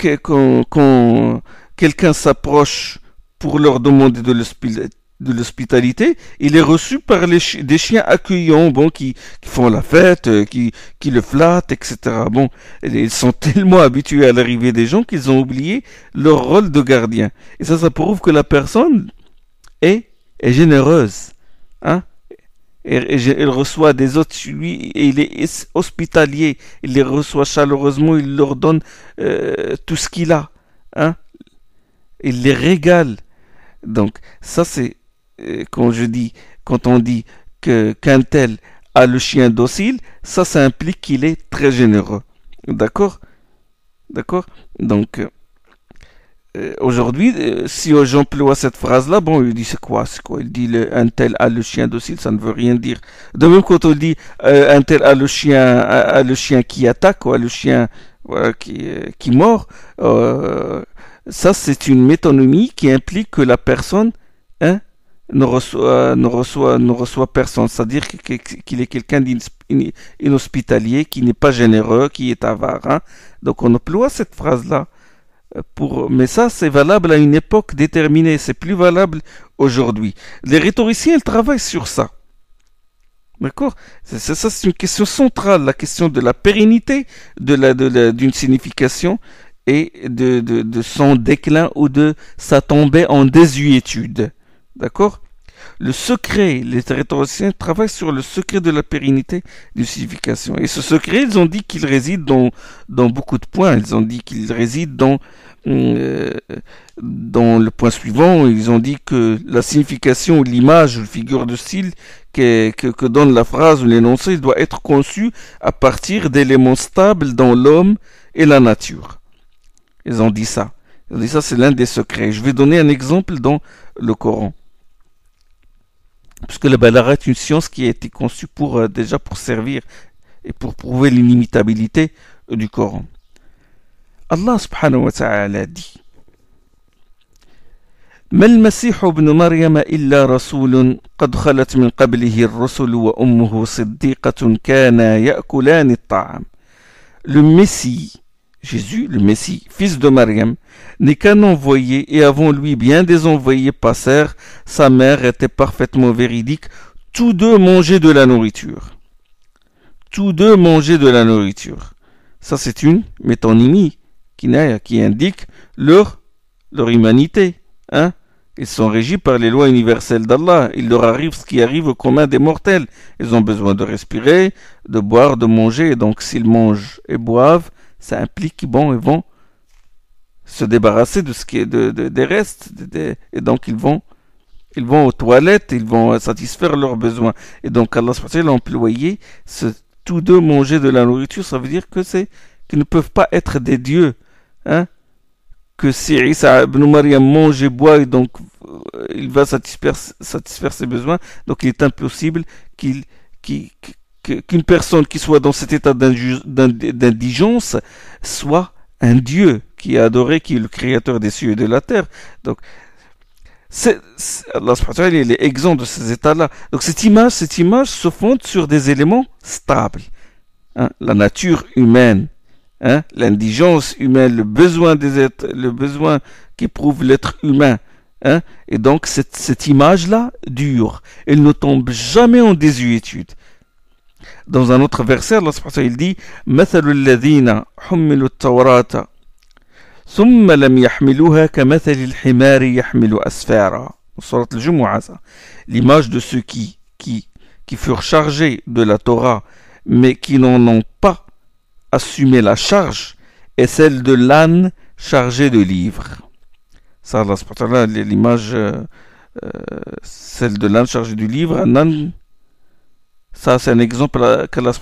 quelqu'un s'approche pour leur demander de l'hospitalité, il est reçu par des chiens accueillants, bon, qui font la fête, qui le flattent, etc. Bon, ils sont tellement habitués à l'arrivée des gens qu'ils ont oublié leur rôle de gardien. Et ça prouve que la personne est généreuse, hein. Il reçoit des autres chez lui et il est hospitalier. Il les reçoit chaleureusement, il leur donne tout ce qu'il a, hein. Il les régale. Donc ça c'est quand on dit qu'un tel a le chien docile, ça implique qu'il est très généreux. D'accord? Donc aujourd'hui, si j'emploie cette phrase-là, bon, il dit c'est quoi? Il dit un tel a le chien docile, ça ne veut rien dire. De même, quand on dit un tel a le chien qui attaque, ou a le chien voilà, qui mord, ça c'est une métonymie qui implique que la personne, hein, ne reçoit personne. C'est-à-dire qu'il est quelqu'un d'inhospitalier, qui n'est pas généreux, qui est avare, hein. Donc on emploie cette phrase-là. Mais ça, c'est valable à une époque déterminée, c'est plus valable aujourd'hui. Les rhétoriciens, ils travaillent sur ça. D'accord? Ça, c'est une question centrale, la question de la pérennité d'une signification et de son déclin ou de sa tombée en désuétude. D'accord? Le secret, les rhétoriciens travaillent sur le secret de la pérennité d'une signification. Et ce secret, ils ont dit qu'il réside dans beaucoup de points. Ils ont dit qu'il réside dans le point suivant. Ils ont dit que la signification ou l'image ou la figure de style que donne la phrase ou l'énoncé doit être conçu à partir d'éléments stables dans l'homme et la nature. Ils ont dit ça. Ils ont dit ça, c'est l'un des secrets. Je vais donner un exemple dans le Coran. Parce que le balagha est une science qui a été conçue déjà pour servir et pour prouver l'inimitabilité du Coran. Allah subhanahu wa ta'ala dit ما المسيح ابن مريم إلا رسول قد خلت من قبله الرسل وأمه صديقة كانا يأكلان الطعام. Le Messie, Jésus, le Messie, fils de Mariam, n'est qu'un envoyé et avant lui bien des envoyés passèrent, sa mère était parfaitement véridique, tous deux mangeaient de la nourriture. Tous deux mangeaient de la nourriture. Ça c'est une métonymie qui indique leur humanité, hein. Ils sont régis par les lois universelles d'Allah. Il leur arrive ce qui arrive au commun des mortels. Ils ont besoin de respirer, de boire, de manger. Et donc s'ils mangent et boivent, ça implique qu'ils vont se débarrasser de ce qui est des restes. Et donc ils vont aux toilettes, ils vont satisfaire leurs besoins. Et donc Allah a employé tous deux manger de la nourriture. Ça veut dire qu'ils ne peuvent pas être des dieux, hein. Que si Isa ibn Maryam mange et boit, et donc il va satisfaire ses besoins, donc il est impossible qu'une personne qui soit dans cet état d'indigence soit un Dieu qui est adoré, qui est le créateur des cieux et de la terre. Donc Allah il est exempt de ces états-là. Donc cette image se fonde sur des éléments stables, hein, la nature humaine, hein, l'indigence humaine, le besoin qu'éprouve l'être humain, hein, et donc cette image-là dure, elle ne tombe jamais en désuétude. Dans un autre verset, Allah il dit مثل الذين حملوا التوراة ثم لم يحملوها كمثل الحمار يحمل أسفارا. Surat al-Jumu'ah, l'image de ceux qui furent chargés de la Torah mais qui n'en ont pas assumé la charge est celle de l'âne chargé de livres. Ça, Allah, l'image, celle de l'âne chargé du livre, un âne, ça c'est un exemple qu'Allah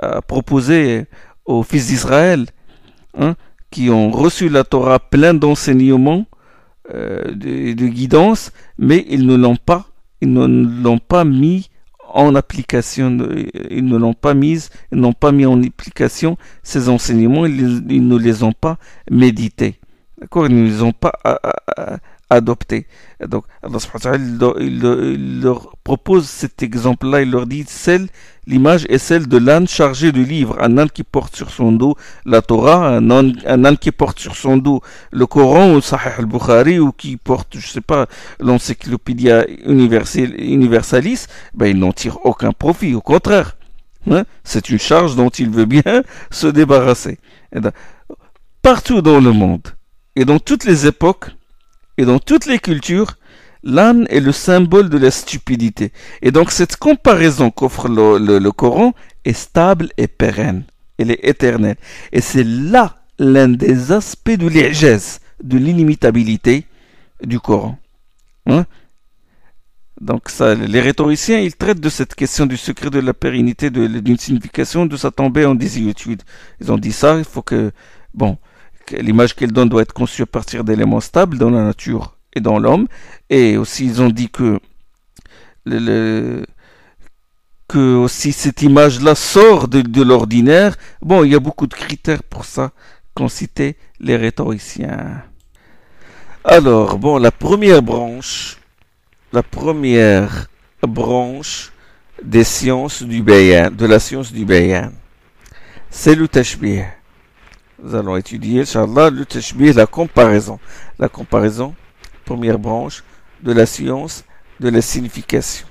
a proposé aux fils d'Israël, hein, qui ont reçu la Torah plein d'enseignements, de guidance, mais ils ne l'ont pas mis en application, ils ne l'ont pas mise, ils n'ont pas mis en application ces enseignements, ils ne les ont pas médités. D'accord, ils ne les ont pas adoptés. Donc, Allah subhanahu wa ta'ala, il leur propose cet exemple-là, il leur dit l'image est celle de l'âne chargé de livres, un âne qui porte sur son dos la Torah, un âne qui porte sur son dos le Coran ou Sahih al-Bukhari ou qui porte, je sais pas, l'encyclopédie universalis, ben il n'en tire aucun profit, au contraire. Hein? C'est une charge dont il veut bien se débarrasser. Partout dans le monde, et dans toutes les époques, et dans toutes les cultures, l'âne est le symbole de la stupidité. Et donc cette comparaison qu'offre le Coran est stable et pérenne. Elle est éternelle. Et c'est là l'un des aspects de l'ijaz, de l'inimitabilité du Coran. Hein? Donc ça, les rhétoriciens, ils traitent de cette question du secret de la pérennité d'une signification de sa tombée en désuétude. Ils ont dit ça, il faut que l'image qu'elle donne doit être conçue à partir d'éléments stables dans la nature et dans l'homme. Et aussi, ils ont dit que aussi cette image-là sort de l'ordinaire. Bon, il y a beaucoup de critères pour ça qu'ont cité les rhétoriciens. Alors, bon, la première branche des sciences du bayan, de la science du bayan, c'est le tashbih. Nous allons étudier, Inch'Allah, le tashbih, la comparaison. La comparaison, première branche de la science de la signification.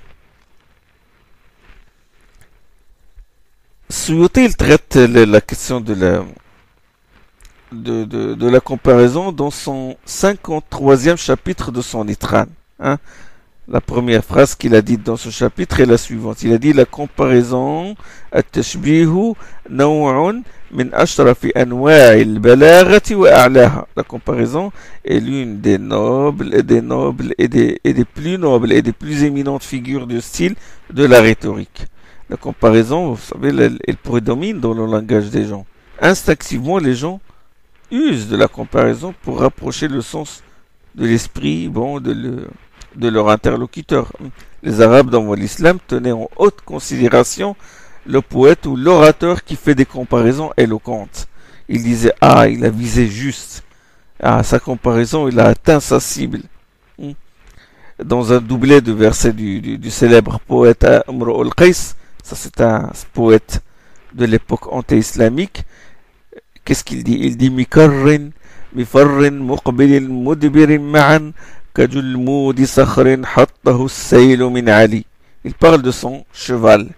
Suyuti, il traite la question de la comparaison dans son 53e chapitre de son Itran. Hein? La première phrase qu'il a dite dans ce chapitre est la suivante. Il a dit la comparaison, at-tashbihu naw'un min ashrafi anwa'i al-balaghati wa a'laha. La comparaison est l'une des nobles et des plus nobles et des plus éminentes figures de style de la rhétorique. La comparaison, vous savez, elle prédomine dans le langage des gens. Instinctivement, les gens usent de la comparaison pour rapprocher le sens de l'esprit, de leur interlocuteur. Les Arabes dans l'islam tenaient en haute considération le poète ou l'orateur qui fait des comparaisons éloquentes. Ils disaient « Ah, il a visé juste. Ah, sa comparaison, il a atteint sa cible. » Dans un doublet de versets du célèbre poète Amr al-Qais, ça c'est un poète de l'époque anté-islamique, qu'est-ce qu'il dit? Il dit « Mikarrin, mifarrin, muqbilin, mudbirin ma'an, il parle de son cheval,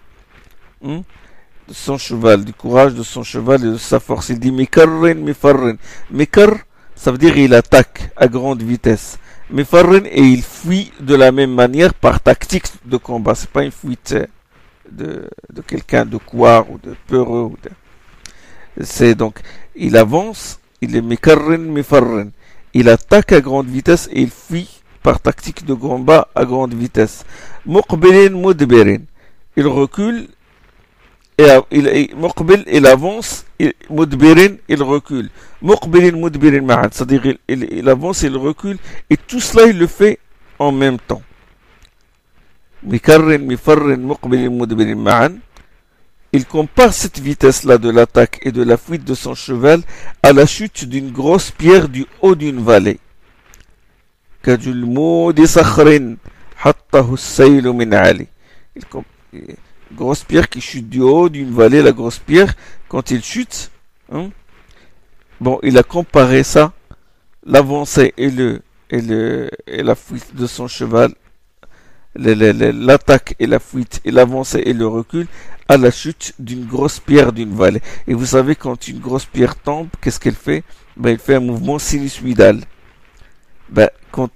du courage de son cheval et de sa force. Il dit Mikarrin, mifarrin. Mikar, ça veut dire il attaque à grande vitesse. Mifarrin, et il fuit de la même manière par tactique de combat. C'est pas une fuite de quelqu'un de couard ou de peureux. C'est donc, il avance, il est Mikarrin, mifarrin. Il attaque à grande vitesse et il fuit par tactique de combat à grande vitesse. Muqbilin mudbirin. Il recule et il avance. Mudbirin, il recule. Muqbilin mudbirin ma'an. C'est-à-dire il avance et il recule. Et tout cela, il le fait en même temps. Mikarrin, mifarrin, muqbilin mudbirin ma'an. Il compare cette vitesse-là de l'attaque et de la fuite de son cheval à la chute d'une grosse pierre du haut d'une vallée. Grosse pierre qui chute du haut d'une vallée, la grosse pierre, quand il chute, il a comparé ça, l'avancée et la fuite de son cheval, l'attaque et la fuite, et l'avancée et le recul, à la chute d'une grosse pierre d'une vallée. Et vous savez, quand une grosse pierre tombe, qu'est-ce qu'elle fait? Elle fait un mouvement sinusoïdal. Quand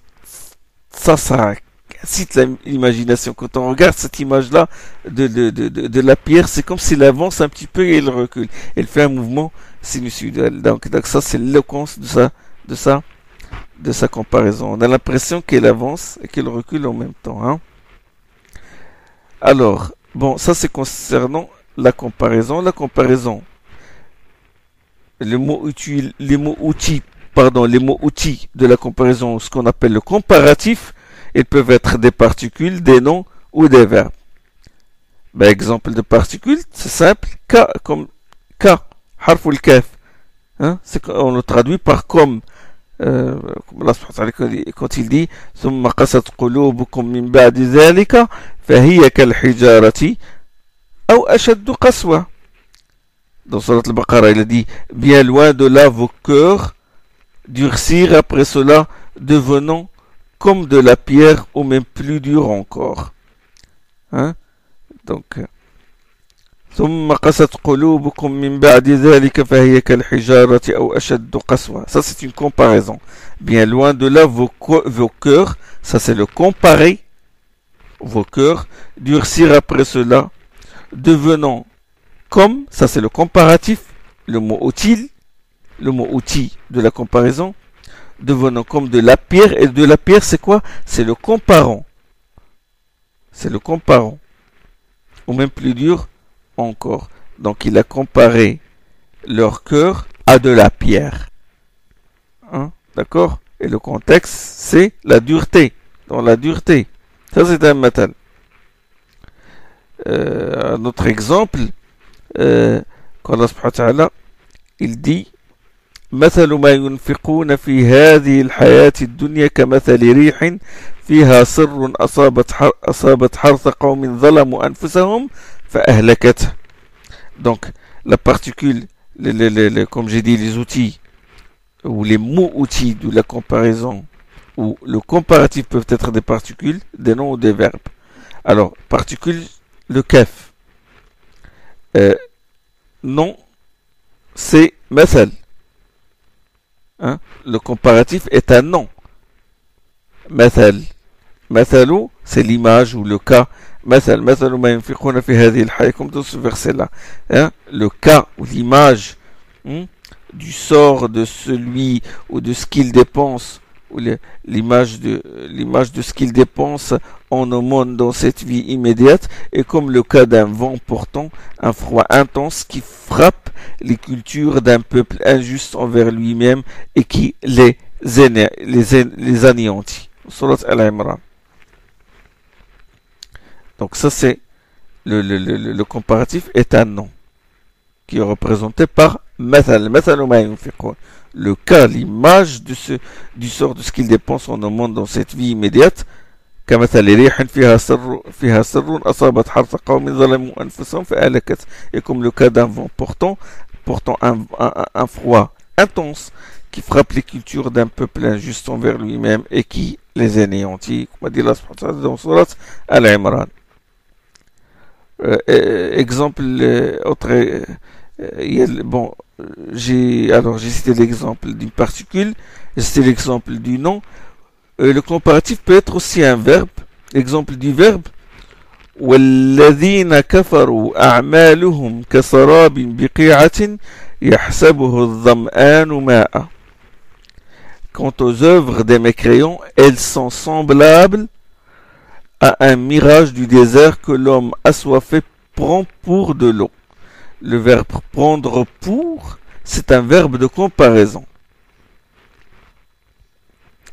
ça incite l'imagination. Quand on regarde cette image-là de la pierre, c'est comme s'il avance un petit peu et elle recule. Elle fait un mouvement sinusoïdal. Donc ça, c'est l'éloquence de sa comparaison. On a l'impression qu'elle avance et qu'elle recule en même temps. Hein? Alors, ça c'est concernant la comparaison. La comparaison, les mots outils de la comparaison, ce qu'on appelle le comparatif, ils peuvent être des particules, des noms ou des verbes. Ben, exemple de particule, c'est simple, ka, comme ka, harf ou kaf. Hein? On le traduit par comme. Allah subhanahu wa ta'ala, quand il dit ثم قست قلوبكم من بعد ذلك فهي كالحجارة أو أشد قسوة. Dans Surat al-Baqarah, il a dit bien loin de là vos cœurs durcir après cela, devenant comme de la pierre ou même plus dur encore. Hein? Donc ثم قست قلوبكم من بعد ذلك فهي كالحجارة أو أشد قسوة. Ça c'est une comparaison. Bien loin de là vos cœurs, ça c'est le comparé, vos cœurs durcir après cela, devenant comme, ça c'est le comparatif, le mot outil de la comparaison, devenant comme de la pierre. Et de la pierre c'est quoi? C'est le comparant. C'est le comparant. Ou même plus dur encore. Donc il a comparé leur cœur à de la pierre. Hein? D'accord? Et le contexte, c'est la dureté. Dans la dureté. Ça, c'est un matal. Un autre exemple, quand Allah subhanahu wa ta'ala, il dit مثل ما ينفقون في هذه الحياة الدنيا كمثل ريح فيها صر أصابت حرث قوم ظلموا أنفسهم فأهلكته. Donc, la particule, comme j'ai dit, les outils, ou les mots-outils de la comparaison, ou le comparatif peuvent être des particules, des noms ou des verbes. Alors, particule, le kaf. Nom, c'est mathal. Hein? Le comparatif est un nom. Mathal. Mathalou, c'est l'image ou le cas. Mathal, mathalou ma yunfiquna fi hadhihi al-hayya, comme dans ce verset-là. Hein? Le cas ou l'image du sort de celui ou de ce qu'il dépense, ou l'image de ce qu'il dépense en aumône dans cette vie immédiate, est comme le cas d'un vent portant un froid intense qui frappe les cultures d'un peuple injuste envers lui-même et qui les anéantit. Surat Al-Imran. Donc ça c'est le comparatif est un nom qui est représenté par mathal, le cas, l'image du sort de ce qu'il dépense en aumône dans cette vie immédiate. Et comme le cas d'un vent portant un froid intense qui frappe les cultures d'un peuple injuste envers lui-même et qui les anéantit, comme a dit Allah subhanahu wa ta'ala dans Surat Al-Imran. Exemple autre, bon, j'ai cité l'exemple d'une particule, j'ai cité l'exemple du nom. Le comparatif peut être aussi un verbe. L'exemple du verbe والذين كفروا أعمالهم كسراب بقيعة يحسبه الظمآن ماء. Quant aux œuvres des mécréants, elles sont semblables à un mirage du désert que l'homme assoiffé prend pour de l'eau. Le verbe prendre pour, c'est un verbe de comparaison.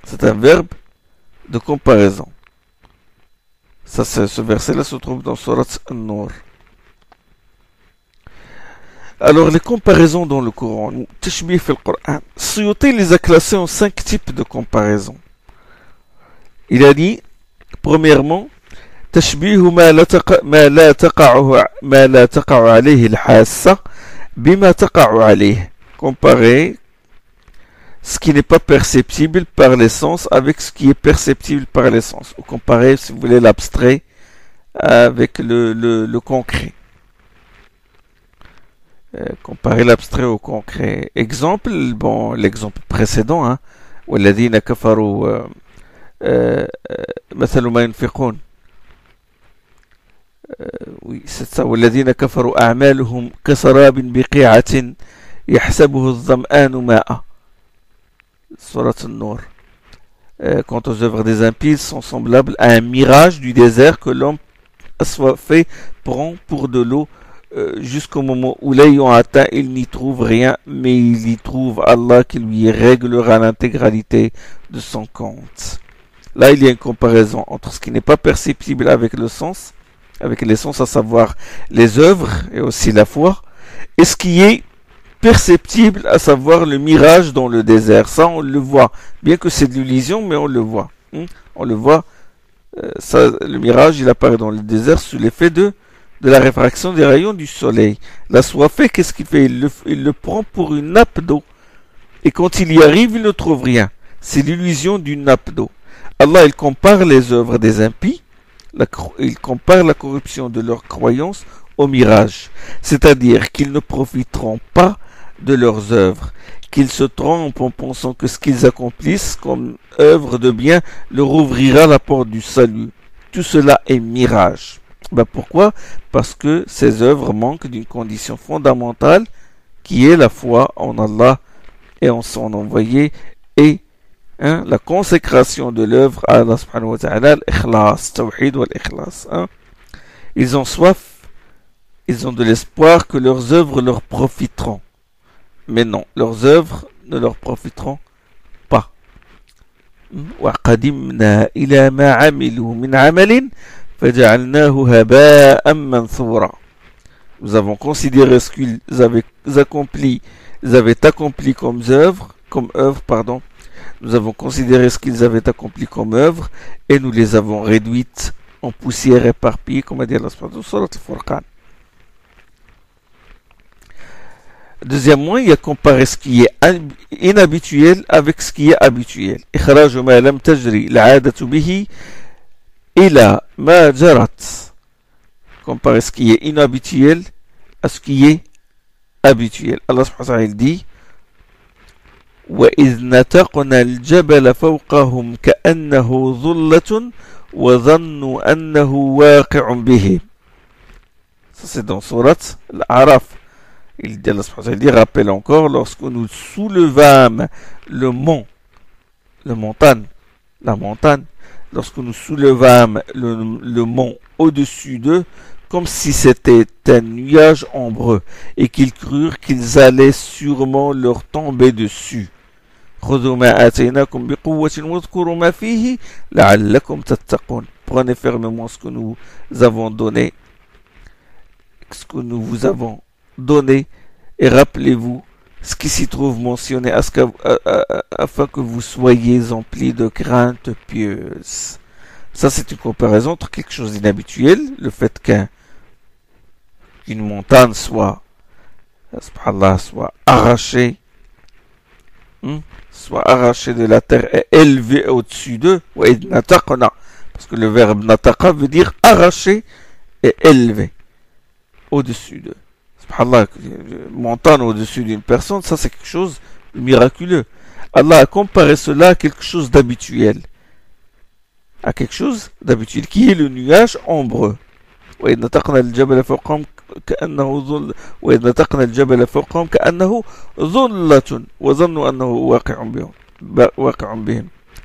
C'est un verbe de comparaison. Ça, ce verset-là se trouve dans Surat An-Nur. Alors, les comparaisons dans le Coran, Tashbih fil Coran, Suyuti les a classés en 5 types de comparaisons. Il a dit, premièrement, تشبيه ما لا تقع عليه الحاسة بما تقع عليه. Comparer ce qui n'est pas perceptible par les sens avec ce qui est perceptible par les sens. Ou comparer, si vous voulez, l'abstrait avec le concret. Comparer l'abstrait au concret. Exemple, bon, l'exemple précédent, hein. والذين كفروا مثل ما ينفقون. Oui, c'est ça. والذين كفروا أعمالهم كسراب بقيعة يحسبه الظمآن ماء. Surat An-Nur. Quant aux œuvres des impies, sont semblables à un mirage du désert que l'homme assoiffé prend pour de l'eau jusqu'au moment où l'ayant atteint, il n'y trouve rien, mais il y trouve Allah qui lui réglera l'intégralité de son compte. Là, il y a une comparaison entre ce qui n'est pas perceptible avec le sens avec les sens, à savoir les œuvres et aussi la foi, et ce qui est perceptible, à savoir le mirage dans le désert. Ça, on le voit, bien que c'est de l'illusion, mais on le voit. On le voit, ça, le mirage, il apparaît dans le désert sous l'effet de la réfraction des rayons du soleil. L'assoiffé, qu'est-ce qu'il fait? Il le prend pour une nappe d'eau. Et quand il y arrive, il ne trouve rien. C'est l'illusion d'une nappe d'eau. Allah, il compare les œuvres des impies, il compare la corruption de leurs croyances au mirage. C'est-à-dire qu'ils ne profiteront pas de leurs œuvres, qu'ils se trompent en pensant que ce qu'ils accomplissent comme œuvre de bien leur ouvrira la porte du salut. Tout cela est mirage. Pourquoi? Parce que ces œuvres manquent d'une condition fondamentale qui est la foi en Allah et en son envoyé et la consécration de l'œuvre à Allah subhanahu wa ta'ala, l'ikhlas, tawhid wal ikhlas. Ils ont soif, ils ont de l'espoir que leurs œuvres leur profiteront. Mais non, leurs œuvres ne leur profiteront pas. وَقَدِمْنَا إِلَى مَا عَمِلُوا مِنْ عَمَلٍ فَجَعَلْنَاهُ هَبَاءً مَنْثُورًا. Nous avons considéré ce qu'ils avaient accompli comme œuvre, Nous avons considéré ce qu'ils avaient accompli comme œuvre et nous les avons réduites en poussière éparpillée, comme a dit Allah subhanahu wa ta'ala, Surat al-Furqan. Deuxièmement, il y a comparé ce qui est inhabituel avec ce qui est habituel. إخراج ما لم تجري العادة به إلى ما جرت. Comparer ce qui est inhabituel à ce qui est habituel. Allah subhanahu wa ta'ala dit وَإِذْ نَتَقْنَا الْجَبَلَ فَوْقَهُمْ كَأَنَّهُ ظُلَّةٌ وَظَنُّوا أَنَّهُ واقع بهم. Ça c'est dans Surat Al-Araf. Allah subhanahu wa ta'ala dit, rappelle encore, lorsque nous soulevâmes la montagne, lorsque nous soulevâmes le mont au-dessus d'eux, comme si c'était un nuage ombreux, et qu'ils crurent qu'ils allaient sûrement leur tomber dessus. Prenez fermement ce que nous avons donné, et rappelez-vous ce qui s'y trouve mentionné afin que vous soyez emplis de crainte pieuse. Ça, c'est une comparaison entre quelque chose d'inhabituel, le fait qu'une montagne soit arrachée, de la terre et élevée au-dessus d'eux, parce que le verbe nataqa veut dire arracher et élever au-dessus d'eux. Subhanallah, montagne au-dessus d'une personne, ça c'est quelque chose de miraculeux. Allah a comparé cela à quelque chose d'habituel. Qui est le nuage ombreux. وإذ نتقنا الجبل فوقهم كأنه ظلة وظنوا أنه واقع بهم.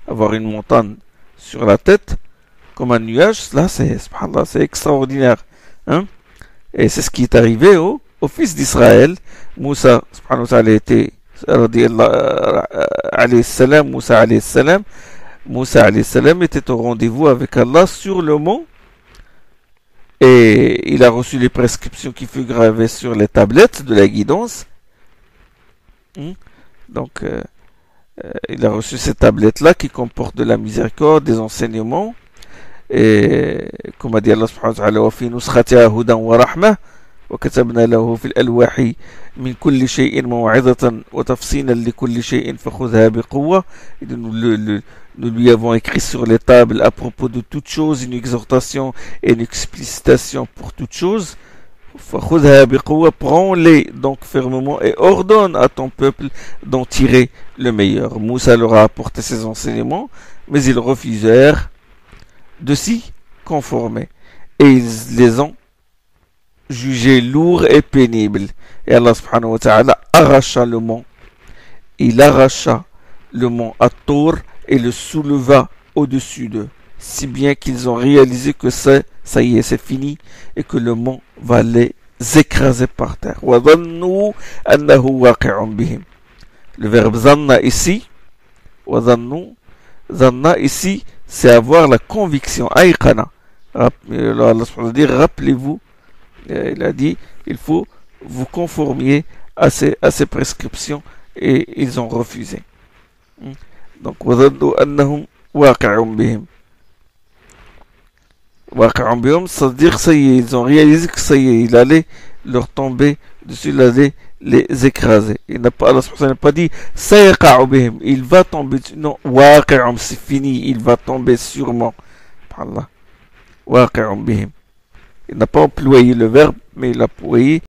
Avoir une montagne sur la tête comme un nuage, là c'est extraordinaire. Et c'est ce qui est arrivé au fils d'Israël. Moussa subhanahu wa ta'ala était Moussa alayhi salam était au rendez-vous avec Allah sur le mont. Et il a reçu les prescriptions qui furent gravées sur les tablettes de la guidance. Donc, il a reçu ces tablettes-là qui comportent de la miséricorde, des enseignements. Et comme a dit Allah subhanahu wa ta'ala, وَفِي نُسْخَتِهَا هُدًى وَرَحْمَةً وَكَتَبْنَا لَهُ فِي الْأَلْوَاحِ مِنْ كُلِّ شَيْءٍ مَوْعِظَةً وَتَفْصِيلًا لِكُلِّ شَيْءٍ فَخُذْهَا بِقُوَّةٍ. Nous lui avons écrit sur les tables à propos de toute chose une exhortation et une explicitation pour toute chose. Prends-les donc fermement et ordonne à ton peuple d'en tirer le meilleur. Moussa leur a apporté ses enseignements, mais ils refusèrent de s'y conformer. Et ils les ont jugés lourds et pénibles. Et Allah subhanahu wa ta'ala arracha le mont. Il arracha le mont At-Tour et le souleva au-dessus d'eux, si bien qu'ils ont réalisé que ça y est, c'est fini, et que le mont va les écraser par terre. Le verbe zanna ici, zanna ici, c'est avoir la conviction, ayqana, Allah subhanahu wa ta'ala dit, rappelez-vous, il a dit, il faut vous conformiez à ces prescriptions, et ils ont refusé. Donc, وَظَنُّوا أَنَّهُمْ وَاقِعٌ بِهِمْ. وَاقِعٌ بِهِمْ, ça veut dire ça y est, ils ont réalisé que ça y est, il allait leur tomber dessus, il allait les écraser. Allah n'a pas dit سَيَقَعُ بِهِمْ, il va tomber dessus. Non, وَاقِعٌ, c'est fini, il va tomber sûrement. Allah. وَاقِعٌ بِهِمْ. Il n'a pas employé le verbe, mais il a employé